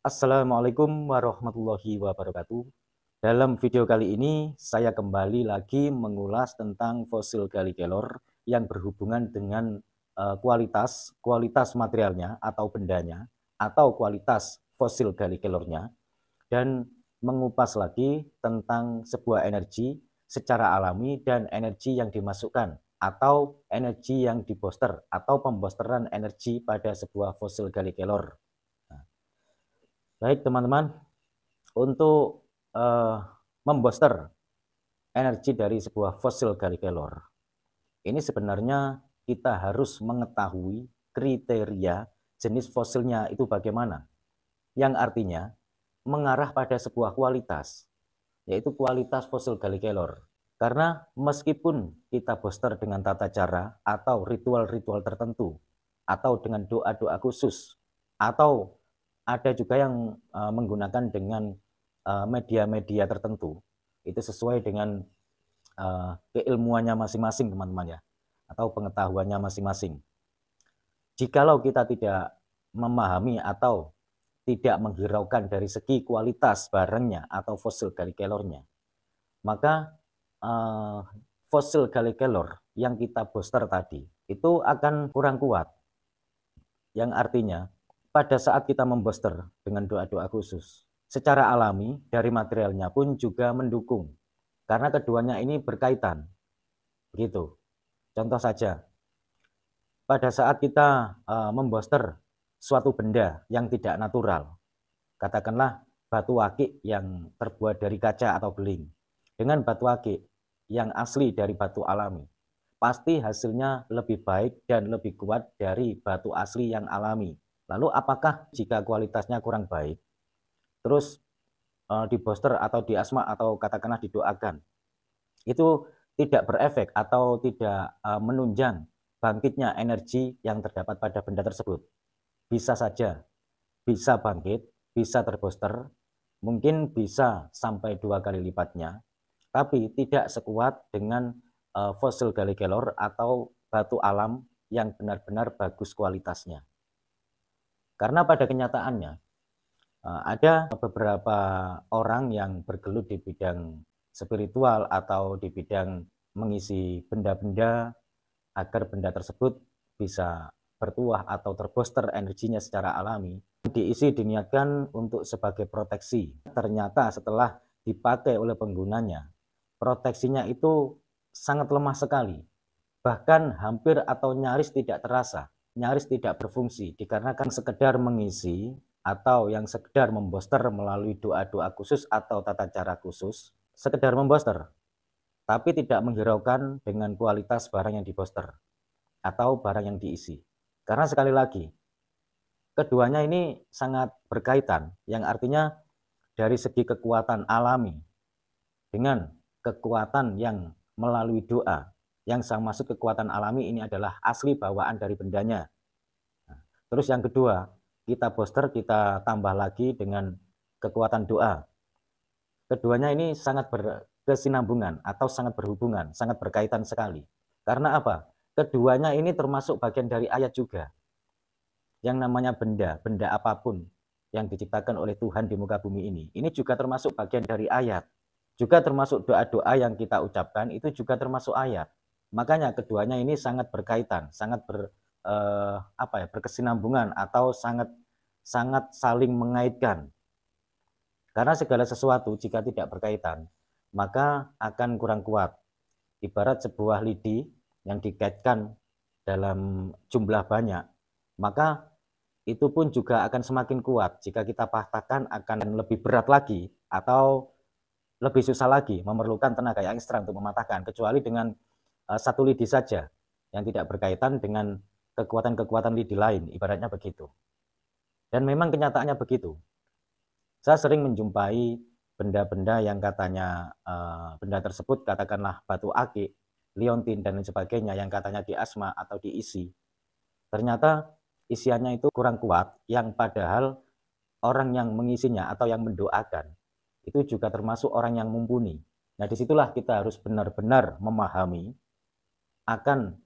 Assalamualaikum warahmatullahi wabarakatuh. Dalam video kali ini, saya kembali lagi mengulas tentang fosil Gallikelor yang berhubungan dengan kualitas materialnya atau bendanya, atau kualitas fosil Gallikelornya, dan mengupas lagi tentang sebuah energi secara alami dan energi yang dimasukkan atau energi yang dibooster atau pembosteran energi pada sebuah fosil Gallikelor. Baik teman-teman, untuk membooster energi dari sebuah fosil Gallikelor, ini sebenarnya kita harus mengetahui kriteria jenis fosilnya itu bagaimana, yang artinya mengarah pada sebuah kualitas, yaitu kualitas fosil Gallikelor. Karena meskipun kita booster dengan tata cara atau ritual-ritual tertentu, atau dengan doa-doa khusus, atau ada juga yang menggunakan dengan media-media tertentu, itu sesuai dengan keilmuannya masing-masing teman-teman ya, atau pengetahuannya masing-masing. Jikalau kita tidak memahami atau tidak menghiraukan dari segi kualitas barangnya atau fosil Gallikelornya, maka fosil Gallikelor yang kita booster tadi itu akan kurang kuat. Yang artinya pada saat kita membooster dengan doa-doa khusus, secara alami dari materialnya pun juga mendukung. Karena keduanya ini berkaitan. Begitu. Contoh saja, pada saat kita membooster suatu benda yang tidak natural, katakanlah batu akik yang terbuat dari kaca atau beling, dengan batu akik yang asli dari batu alami, pasti hasilnya lebih baik dan lebih kuat dari batu asli yang alami. Lalu apakah jika kualitasnya kurang baik, terus di booster atau di asma atau katakanlah didoakan, itu tidak berefek atau tidak menunjang bangkitnya energi yang terdapat pada benda tersebut? Bisa saja, bisa bangkit, bisa terbooster, mungkin bisa sampai 2 kali lipatnya, tapi tidak sekuat dengan fosil Gallikelor atau batu alam yang benar-benar bagus kualitasnya. Karena pada kenyataannya ada beberapa orang yang bergelut di bidang spiritual atau di bidang mengisi benda-benda agar benda tersebut bisa bertuah atau terbooster energinya secara alami, diisi diniatkan untuk sebagai proteksi. Ternyata setelah dipakai oleh penggunanya, proteksinya itu sangat lemah sekali, bahkan hampir atau nyaris tidak terasa, nyaris tidak berfungsi, dikarenakan sekedar mengisi atau yang sekedar membooster melalui doa-doa khusus atau tata cara khusus, sekedar membooster, tapi tidak menghiraukan dengan kualitas barang yang dibooster atau barang yang diisi. Karena sekali lagi, keduanya ini sangat berkaitan, yang artinya dari segi kekuatan alami dengan kekuatan yang melalui doa, yang saya maksud kekuatan alami ini adalah asli bawaan dari bendanya. Nah, terus yang kedua, kita booster, kita tambah lagi dengan kekuatan doa. Keduanya ini sangat berkesinambungan atau sangat berhubungan, sangat berkaitan sekali. Karena apa? Keduanya ini termasuk bagian dari ayat juga. Yang namanya benda, benda apapun yang diciptakan oleh Tuhan di muka bumi ini juga termasuk bagian dari ayat. Juga termasuk doa-doa yang kita ucapkan, itu juga termasuk ayat. Makanya keduanya ini sangat berkaitan, sangat berkesinambungan atau sangat saling mengaitkan. Karena segala sesuatu jika tidak berkaitan, maka akan kurang kuat. Ibarat sebuah lidi yang dikaitkan dalam jumlah banyak, maka itu pun juga akan semakin kuat. Jika kita patahkan akan lebih berat lagi atau lebih susah lagi, memerlukan tenaga yang ekstra untuk mematahkan, kecuali dengan satu lidi saja yang tidak berkaitan dengan kekuatan-kekuatan lidi lain, ibaratnya begitu. Dan memang kenyataannya begitu. Saya sering menjumpai benda-benda yang katanya benda tersebut katakanlah batu akik, liontin dan lain sebagainya yang katanya diasma atau diisi. Ternyata isiannya itu kurang kuat, yang padahal orang yang mengisinya atau yang mendoakan itu juga termasuk orang yang mumpuni. Nah, disitulah kita harus benar-benar memahami akan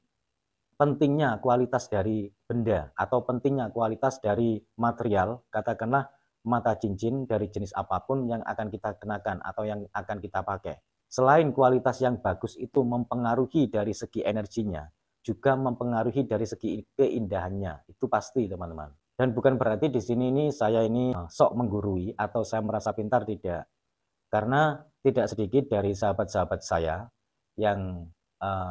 pentingnya kualitas dari benda atau pentingnya kualitas dari material, katakanlah mata cincin dari jenis apapun yang akan kita kenakan atau yang akan kita pakai. Selain kualitas yang bagus itu mempengaruhi dari segi energinya, juga mempengaruhi dari segi keindahannya. Itu pasti, teman-teman. Dan bukan berarti di sini saya sok menggurui atau saya merasa pintar, tidak. Karena tidak sedikit dari sahabat-sahabat saya yang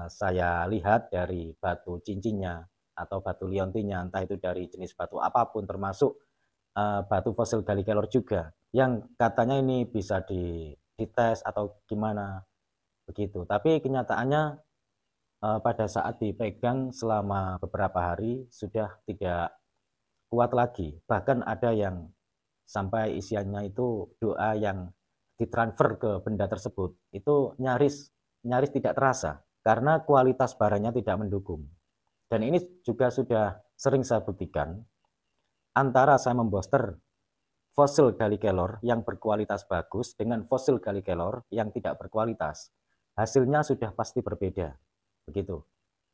saya lihat dari batu cincinnya atau batu liontinnya, entah itu dari jenis batu apapun, termasuk batu fosil gali kelor juga, yang katanya ini bisa dites atau gimana begitu. Tapi kenyataannya pada saat dipegang selama beberapa hari sudah tidak kuat lagi. Bahkan ada yang sampai isiannya itu doa yang ditransfer ke benda tersebut itu nyaris tidak terasa karena kualitas barangnya tidak mendukung. Dan ini juga sudah sering saya buktikan antara saya memboster fosil gali kelor yang berkualitas bagus dengan fosil gali kelor yang tidak berkualitas. Hasilnya sudah pasti berbeda. Begitu.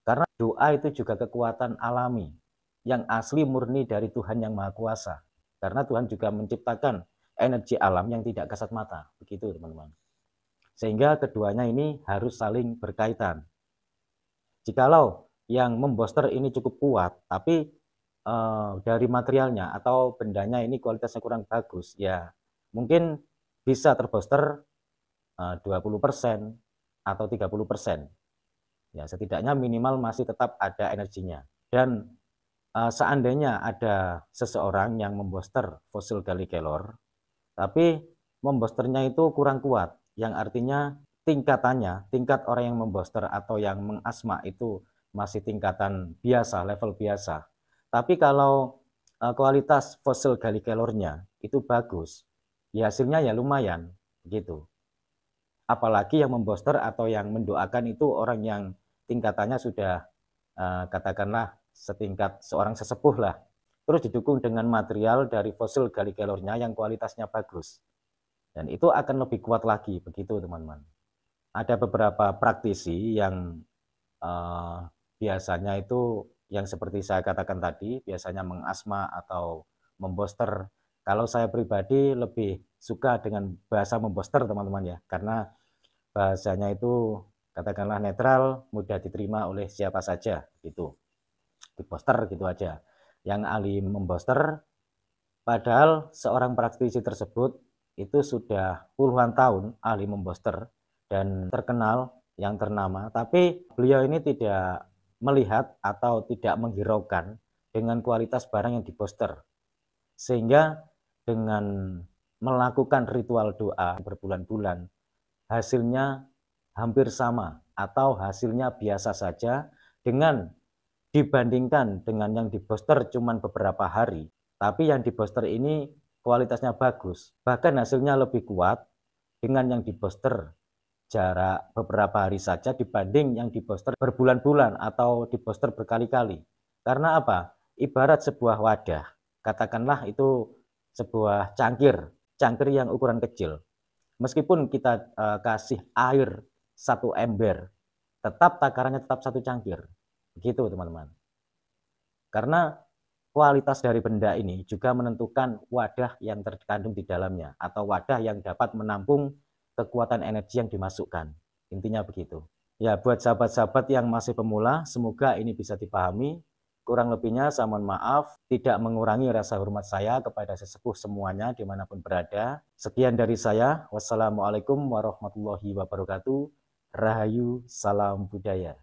Karena doa itu juga kekuatan alami yang asli murni dari Tuhan yang Maha Kuasa. Karena Tuhan juga menciptakan energi alam yang tidak kasat mata. Begitu, teman-teman. Sehingga keduanya ini harus saling berkaitan. Jikalau yang memboster ini cukup kuat, tapi dari materialnya atau bendanya ini kualitasnya kurang bagus, ya mungkin bisa terboster 20% atau 30%. Ya, setidaknya minimal masih tetap ada energinya. Dan seandainya ada seseorang yang memboster fosil gali kelor, tapi membosternya itu kurang kuat, yang artinya tingkat orang yang memboster atau yang mengasma itu masih tingkatan biasa, level biasa. Tapi kalau kualitas fosil gali kelornya itu bagus, ya hasilnya ya lumayan gitu. Apalagi yang memboster atau yang mendoakan itu orang yang tingkatannya sudah katakanlah setingkat seorang sesepuh lah. Terus didukung dengan material dari fosil gali kelornya yang kualitasnya bagus. Dan itu akan lebih kuat lagi, begitu teman-teman. Ada beberapa praktisi yang biasanya itu yang seperti saya katakan tadi, biasanya mengasma atau memboster. Kalau saya pribadi lebih suka dengan bahasa memboster, teman-teman ya, karena bahasanya itu katakanlah netral, mudah diterima oleh siapa saja gitu. Diposter gitu aja. Yang ahli memboster, padahal seorang praktisi tersebut itu sudah puluhan tahun ahli memboster dan terkenal, yang ternama, tapi beliau ini tidak melihat atau tidak menghiraukan dengan kualitas barang yang diposter. Sehingga dengan melakukan ritual doa berbulan-bulan, hasilnya hampir sama atau hasilnya biasa saja dengan dibandingkan dengan yang diposter cuma beberapa hari, tapi yang diposter ini kualitasnya bagus, bahkan hasilnya lebih kuat dengan yang diposter jarak beberapa hari saja dibanding yang diposter berbulan-bulan atau diposter berkali-kali. Karena apa? Ibarat sebuah wadah, katakanlah itu sebuah cangkir yang ukuran kecil. Meskipun kita kasih air 1 ember, tetap takarannya tetap 1 cangkir. Begitu teman-teman. Karena kualitas dari benda ini juga menentukan wadah yang terkandung di dalamnya atau wadah yang dapat menampung kekuatan energi yang dimasukkan. Intinya begitu. Ya, buat sahabat-sahabat yang masih pemula, semoga ini bisa dipahami. Kurang lebihnya saya mohon maaf, tidak mengurangi rasa hormat saya kepada sesepuh semuanya dimanapun berada. Sekian dari saya. Wassalamualaikum warahmatullahi wabarakatuh. Rahayu, salam budaya.